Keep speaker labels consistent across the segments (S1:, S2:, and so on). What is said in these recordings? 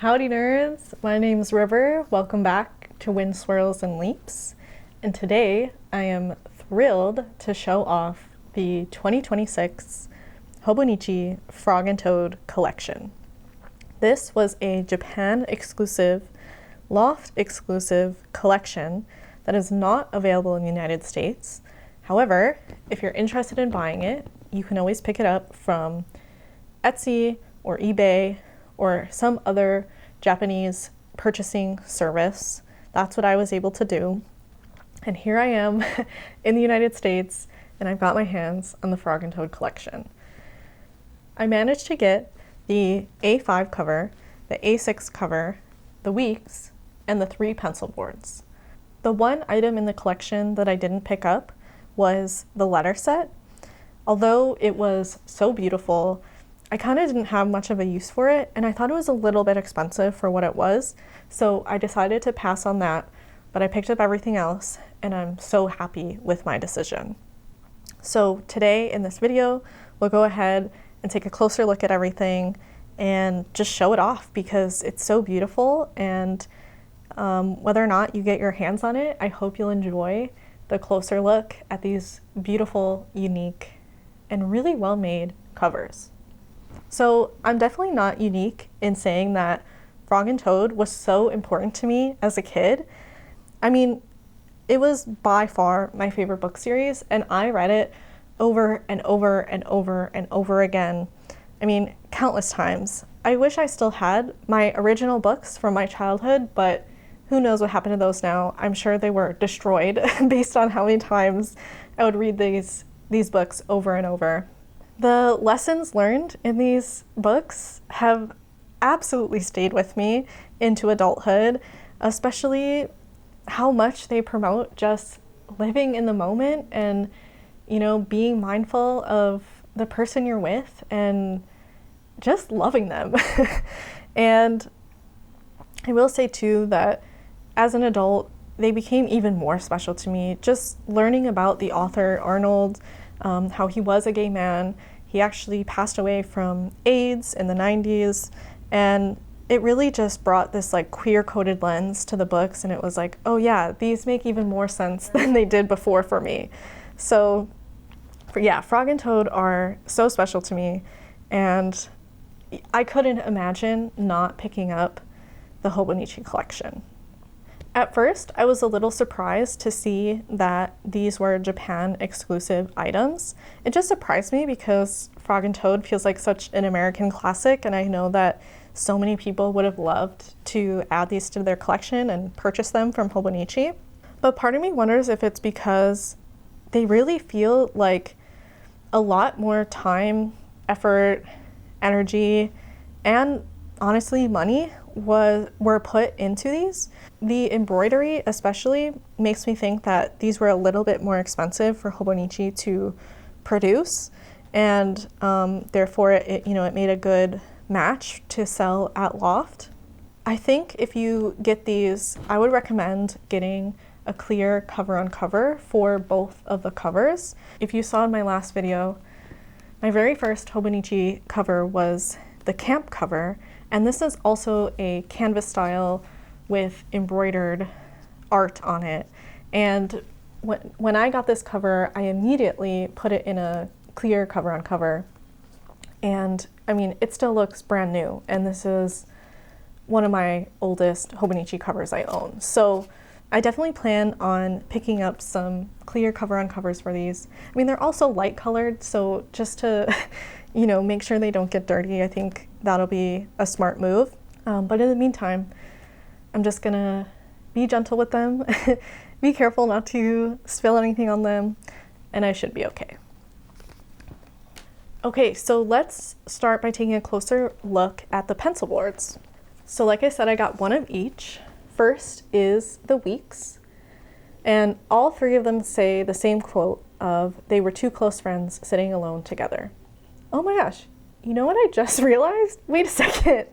S1: Howdy nerds, my name's River. Welcome back to Wind Swirls and Leaps. And today I am thrilled to show off the 2026 Hobonichi Frog and Toad collection. This was a Japan exclusive, Loft exclusive collection that is not available in the United States. However, if you're interested in buying it, you can always pick it up from Etsy or eBay or some other Japanese purchasing service. That's what I was able to do. And here I am in the United States, and I've got my hands on the Frog and Toad collection. I managed to get the A5 cover, the A6 cover, the weeks, and the 3 pencil boards. The one item in the collection that I didn't pick up was the letter set. Although it was so beautiful, I kind of didn't have much of a use for it, and I thought it was a little bit expensive for what it was, so I decided to pass on that, but I picked up everything else, and I'm so happy with my decision. So today in this video, we'll go ahead and take a closer look at everything and just show it off because it's so beautiful, and whether or not you get your hands on it, I hope you'll enjoy the closer look at these beautiful, unique, and really well-made covers. So I'm definitely not unique in saying that Frog and Toad was so important to me as a kid. I mean, it was by far my favorite book series, and I read it over and over and over and over again. I mean, countless times. I wish I still had my original books from my childhood, but who knows what happened to those now. I'm sure they were destroyed based on how many times I would read these books over and over. The lessons learned in these books have absolutely stayed with me into adulthood, especially how much they promote just living in the moment and, being mindful of the person you're with and just loving them. And I will say too that as an adult, they became even more special to me. Just learning about the author Arnold, how he was a gay man. He actually passed away from AIDS in the 90s, and it really just brought this queer-coded lens to the books, and it was like, oh yeah, these make even more sense than they did before for me. So Frog and Toad are so special to me, and I couldn't imagine not picking up the Hobonichi collection. At first, I was a little surprised to see that these were Japan exclusive items. It just surprised me because Frog and Toad feels like such an American classic, and I know that so many people would have loved to add these to their collection and purchase them from Hobonichi. But part of me wonders if it's because they really feel like a lot more time, effort, energy, and honestly money were put into these. The embroidery especially makes me think that these were a little bit more expensive for Hobonichi to produce, and therefore it made a good match to sell at Loft. I think if you get these, I would recommend getting a clear cover on cover for both of the covers. If you saw in my last video, my very first Hobonichi cover was the camp cover, and this is also a canvas style with embroidered art on it. And when I got this cover, I immediately put it in a clear cover on cover. And I mean, it still looks brand new. And this is one of my oldest Hobonichi covers I own. So I definitely plan on picking up some clear cover on covers for these. I mean, they're also light colored, so just to, make sure they don't get dirty, I think that'll be a smart move. But in the meantime, I'm just gonna be gentle with them, be careful not to spill anything on them, and I should be okay. Okay, so let's start by taking a closer look at the pencil boards. So like I said, I got one of each. First is the weeks, and all 3 of them say the same quote of, "They were 2 close friends sitting alone together." Oh my gosh, you know what I just realized? Wait a second.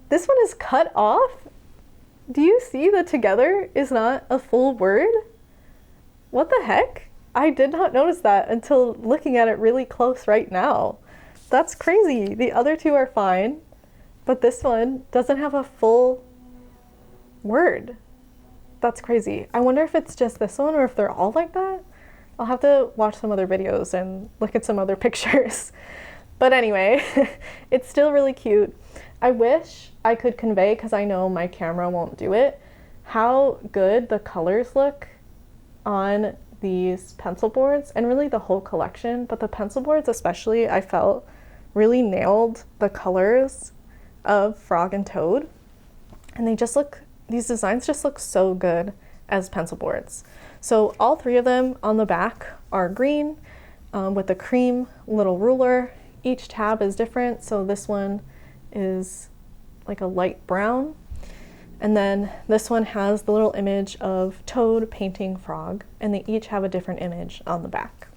S1: This one is cut off? Do you see that together is not a full word? What the heck? I did not notice that until looking at it really close right now. That's crazy. The other 2 are fine, but this one doesn't have a full word. That's crazy. I wonder if it's just this one or if they're all like that. I'll have to watch some other videos and look at some other pictures. But anyway, it's still really cute. I wish I could convey, because I know my camera won't do it, how good the colors look on these pencil boards, and really the whole collection, but the pencil boards especially, I felt really nailed the colors of Frog and Toad. And these designs just look so good as pencil boards. So all three of them on the back are green with a cream little ruler. Each tab is different. So this one is like a light brown. And then this one has the little image of Toad painting Frog, and they each have a different image on the back.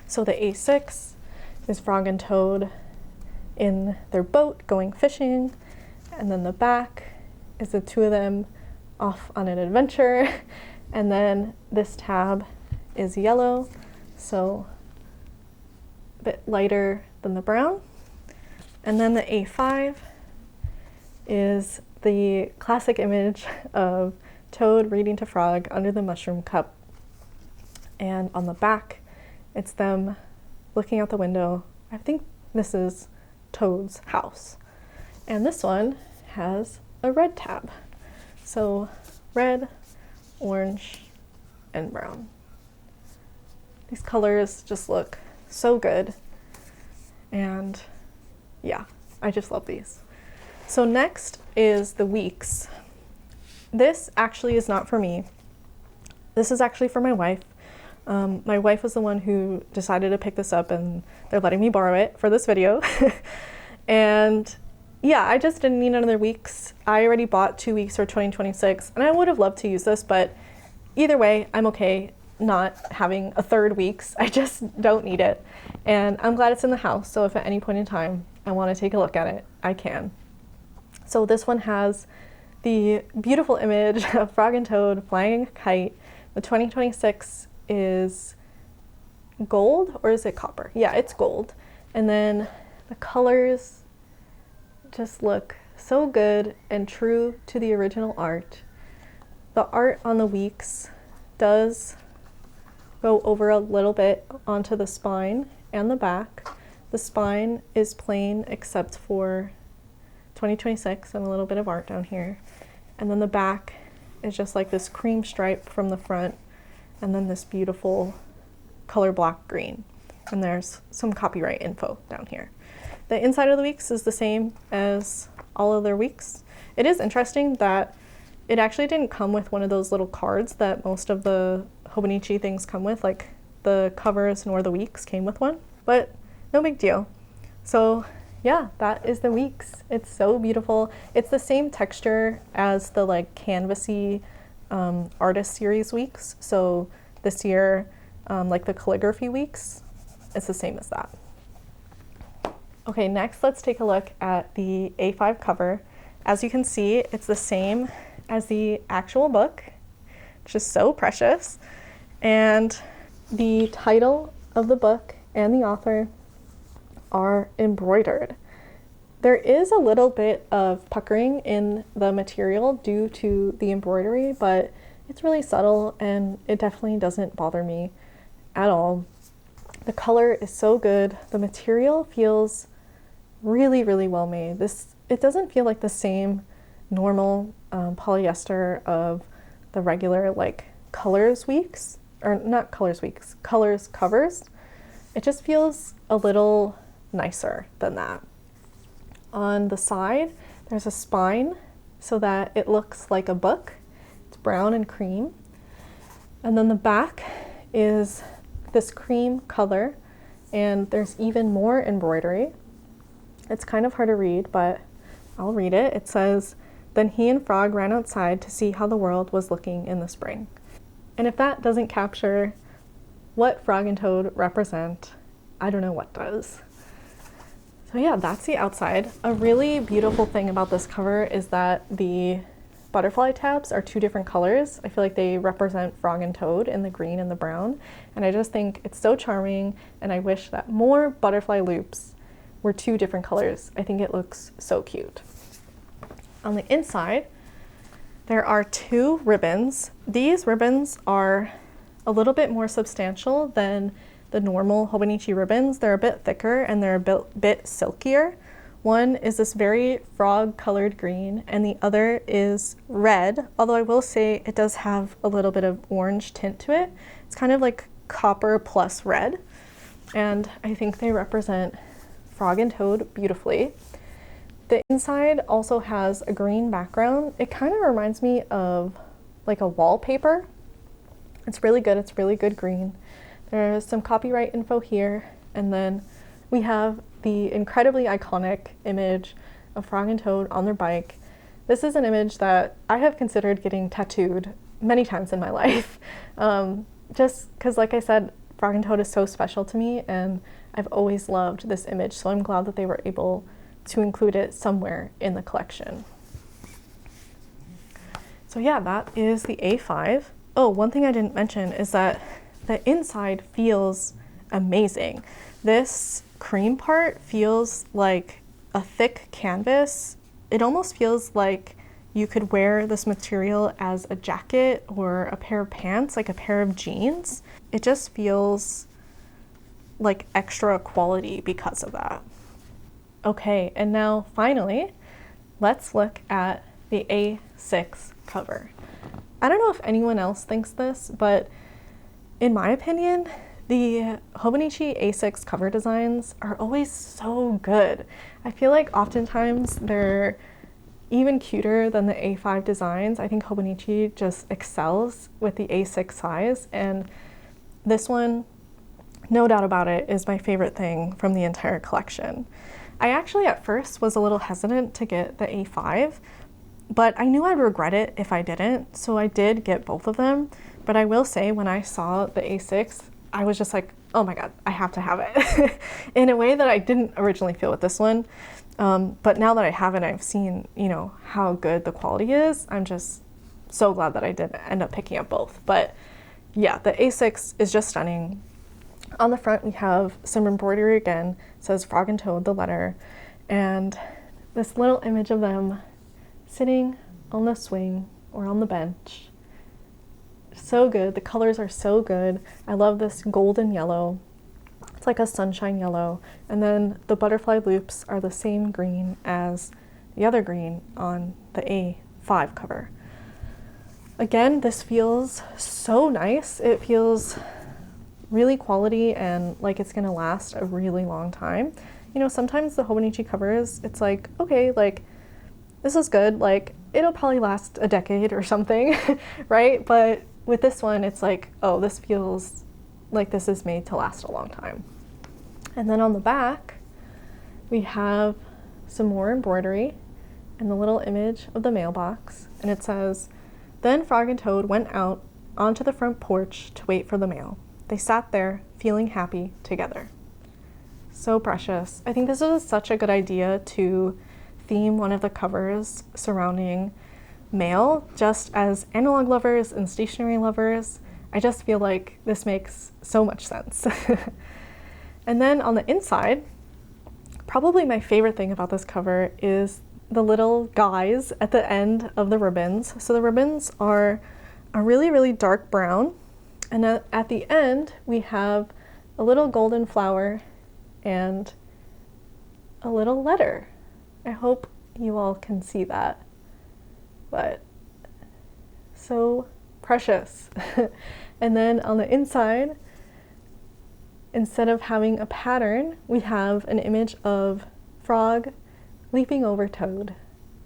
S1: So the A6 is Frog and Toad in their boat going fishing, and then the back is the two of them off on an adventure. And then this tab is yellow, so a bit lighter than the brown. And then the A5 is the classic image of Toad reading to Frog under the mushroom cup. And on the back, it's them looking out the window. I think this is Toad's house. And this one has a red tab. So red, orange, and brown. These colors just look so good. And yeah, I just love these. So next is the weeks. This actually is not for me. This is actually for my wife. My wife was the one who decided to pick this up, and they're letting me borrow it for this video. And yeah, I just didn't need another weeks. I already bought 2 weeks for 2026, and I would have loved to use this, but either way, I'm okay not having a third weeks. I just don't need it. And I'm glad it's in the house, so if at any point in time I want to take a look at it, I can. So this one has the beautiful image of Frog and Toad flying a kite. The 2026 is gold, or is it copper? Yeah, it's gold. And then the colors just look so good and true to the original art. The art on the weeks does go over a little bit onto the spine and the back. The spine is plain except for 2026 and a little bit of art down here. And then the back is just like this cream stripe from the front, and then this beautiful color block green. And there's some copyright info down here. The inside of the weeks is the same as all other weeks. It is interesting that it actually didn't come with one of those little cards that most of the Hobonichi things come with, like the covers nor the weeks came with one, but no big deal. So yeah, that is the weeks. It's so beautiful. It's the same texture as the like canvasy artist series weeks. So this year, like the calligraphy weeks, it's the same as that. Okay, next let's take a look at the A5 cover. As you can see, it's the same as the actual book, which is so precious. And the title of the book and the author are embroidered. There is a little bit of puckering in the material due to the embroidery, but it's really subtle and it definitely doesn't bother me at all. The color is so good. The material feels really, really well made. It doesn't feel like the same normal polyester of the regular like colors weeks, or not colors weeks, colors covers. It just feels a little nicer than that. On the side, there's a spine so that it looks like a book. It's brown and cream. And then the back is this cream color, and there's even more embroidery. It's kind of hard to read, but I'll read it. It says, "Then he and Frog ran outside to see how the world was looking in the spring." And if that doesn't capture what Frog and Toad represent, I don't know what does. So yeah, that's the outside. A really beautiful thing about this cover is that the butterfly tabs are two different colors. I feel like they represent Frog and Toad in the green and the brown. And I just think it's so charming, and I wish that more butterfly loops were two different colors. I think it looks so cute. On the inside, there are two ribbons. These ribbons are a little bit more substantial than the normal Hobonichi ribbons. They're a bit thicker and they're a bit silkier. One is this very frog colored green and the other is red, although I will say it does have a little bit of orange tint to it. It's kind of like copper plus red, and I think they represent Frog and Toad beautifully. The inside also has a green background. It kind of reminds me of like a wallpaper. It's really good. It's really good green. There's some copyright info here, and then we have the incredibly iconic image of Frog and Toad on their bike. This is an image that I have considered getting tattooed many times in my life. Just because, like I said, Frog and Toad is so special to me, and I've always loved this image, so I'm glad that they were able to include it somewhere in the collection. So yeah, that is the A5. Oh, one thing I didn't mention is that the inside feels amazing. This cream part feels like a thick canvas. It almost feels like you could wear this material as a jacket or a pair of pants, like a pair of jeans. It just feels like extra quality because of that. Okay, and now finally, let's look at the A6 cover. I don't know if anyone else thinks this, but in my opinion, the Hobonichi A6 cover designs are always so good. I feel like oftentimes they're even cuter than the A5 designs. I think Hobonichi just excels with the A6 size, and this one, no doubt about it, is my favorite thing from the entire collection. I actually at first was a little hesitant to get the A5, but I knew I'd regret it if I didn't, so I did get both of them. But I will say, when I saw the A6, I was just like, oh my god, I have to have it. In a way that I didn't originally feel with this one. But now that I have it, I've seen, how good the quality is. I'm just so glad that I did end up picking up both. But yeah, the A6 is just stunning. On the front, we have some embroidery again. It says Frog and Toad, the letter, and this little image of them sitting on the swing or on the bench. So good. The colors are so good. I love this golden yellow. It's like a sunshine yellow. And then the butterfly loops are the same green as the other green on the A5 cover. Again, this feels so nice. It feels really quality and like it's gonna last a really long time. Sometimes the Hobonichi covers, it's like, okay, like this is good, like it'll probably last a decade or something, right? But with this one, it's like, oh, this feels like this is made to last a long time. And then on the back, we have some more embroidery and the little image of the mailbox. And it says, then Frog and Toad went out onto the front porch to wait for the mail. They sat there, feeling happy together. So precious. I think this is such a good idea to theme one of the covers surrounding mail. Just as analog lovers and stationery lovers, I just feel like this makes so much sense. And then on the inside, probably my favorite thing about this cover is the little guys at the end of the ribbons. So the ribbons are a really, really dark brown. And at the end, we have a little golden flower and a little letter. I hope you all can see that, but so precious. And then on the inside, instead of having a pattern, we have an image of Frog leaping over Toad,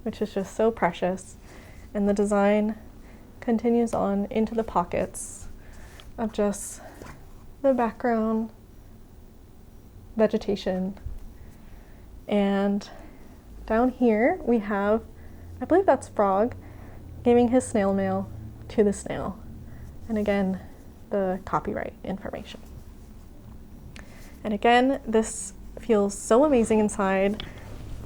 S1: which is just so precious. And the design continues on into the pockets of just the background vegetation. And down here we have, I believe that's Frog, giving his snail mail to the snail. And again, the copyright information. And again, this feels so amazing inside.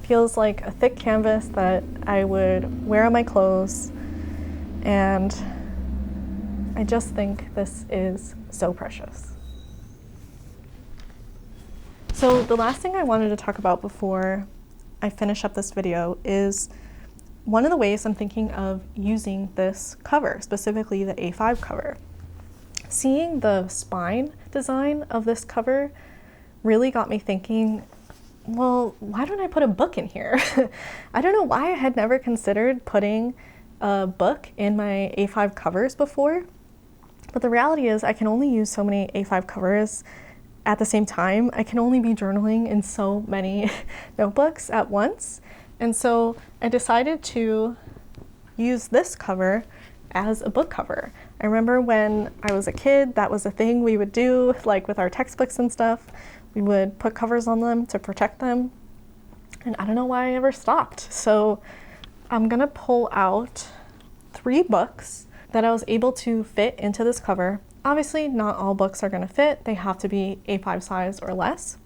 S1: Feels like a thick canvas that I would wear on my clothes. And I just think this is so precious. So the last thing I wanted to talk about before I finish up this video is one of the ways I'm thinking of using this cover, specifically the A5 cover. Seeing the spine design of this cover really got me thinking, well, why don't I put a book in here? I don't know why I had never considered putting a book in my A5 covers before, but the reality is I can only use so many A5 covers at the same time. I can only be journaling in so many notebooks at once. And so I decided to use this cover as a book cover. I remember when I was a kid, that was a thing we would do, like with our textbooks and stuff. We would put covers on them to protect them. And I don't know why I ever stopped. So I'm gonna pull out 3 books that I was able to fit into this cover. Obviously, not all books are gonna fit. They have to be A5 size or less.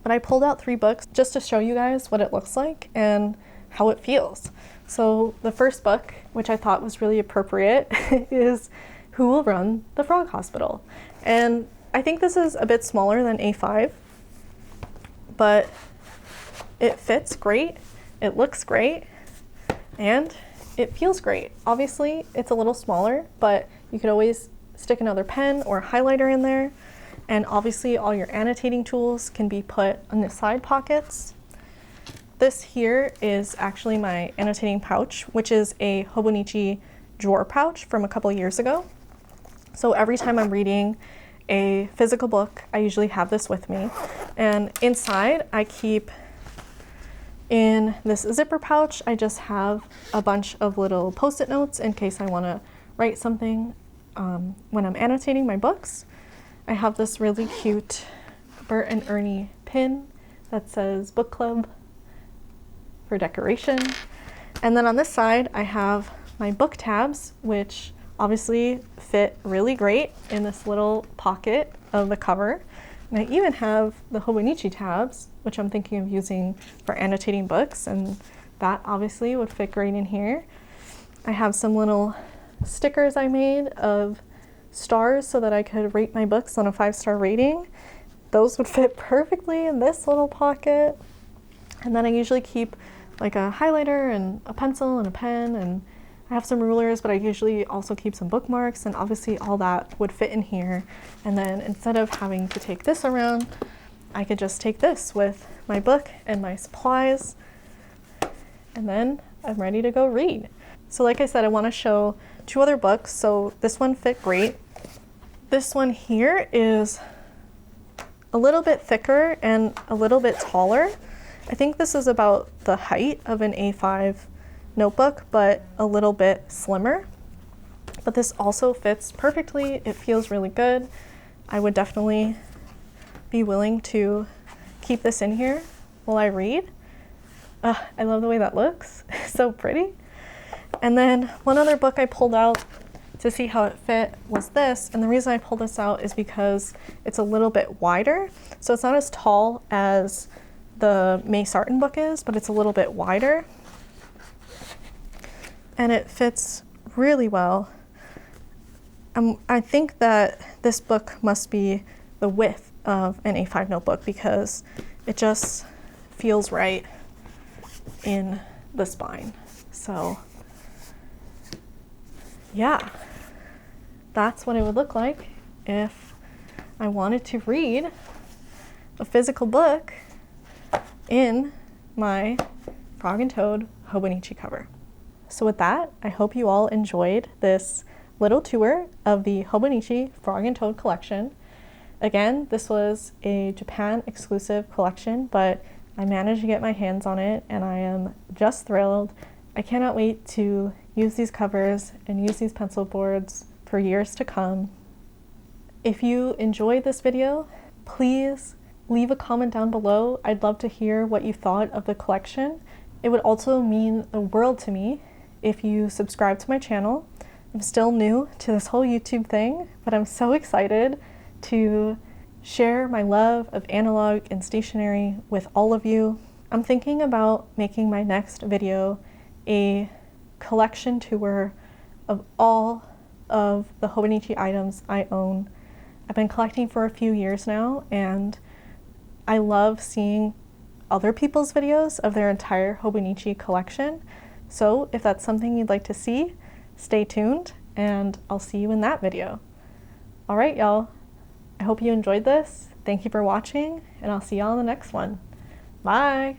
S1: But I pulled out 3 books just to show you guys what it looks like and how it feels. So the first book, which I thought was really appropriate, is Who Will Run the Frog Hospital? And I think this is a bit smaller than A5, but it fits great, it looks great, and it feels great. Obviously, it's a little smaller, but you could always stick another pen or highlighter in there. And obviously all your annotating tools can be put in the side pockets. This here is actually my annotating pouch, which is a Hobonichi drawer pouch from a couple years ago. So every time I'm reading a physical book, I usually have this with me. And inside I keep, in this zipper pouch, I just have a bunch of little post-it notes in case I want to write something when I'm annotating my books. I have this really cute Bert and Ernie pin that says book club for decoration. And then on this side, I have my book tabs, which obviously fit really great in this little pocket of the cover. And I even have the Hobonichi tabs, which I'm thinking of using for annotating books, and that obviously would fit great in here. I have some little stickers I made of stars so that I could rate my books on a 5-star rating. Those would fit perfectly in this little pocket. And then I usually keep like a highlighter and a pencil and a pen, and I have some rulers, but I usually also keep some bookmarks, and obviously all that would fit in here. And then instead of having to take this around, I could just take this with my book and my supplies, and then I'm ready to go read. So like I said, I want to show 2 other books. So this one fit great. This one here is a little bit thicker and a little bit taller. I think this is about the height of an A5 notebook, but a little bit slimmer. But this also fits perfectly. It feels really good. I would definitely be willing to keep this in here while I read. I love the way that looks. So pretty. And then one other book I pulled out to see how it fit was this. And the reason I pulled this out is because it's a little bit wider. So it's not as tall as the May Sarton book is, but it's a little bit wider. And it fits really well. I think that this book must be the width of an A5 notebook because it just feels right in the spine. So yeah, that's what it would look like if I wanted to read a physical book in my Frog and Toad Hobonichi cover. So with that, I hope you all enjoyed this little tour of the Hobonichi Frog and Toad collection. Again, this was a Japan exclusive collection, but I managed to get my hands on it and I am just thrilled. I cannot wait to use these covers and use these pencil boards for years to come. If you enjoyed this video, please leave a comment down below. I'd love to hear what you thought of the collection. It would also mean the world to me if you subscribe to my channel. I'm still new to this whole YouTube thing, but I'm so excited to share my love of analog and stationery with all of you. I'm thinking about making my next video a collection tour of all of the Hobonichi items I own. I've been collecting for a few years now, and I love seeing other people's videos of their entire Hobonichi collection. So if that's something you'd like to see, stay tuned and I'll see you in that video. All right, y'all. I hope you enjoyed this. Thank you for watching, and I'll see y'all in the next one. Bye!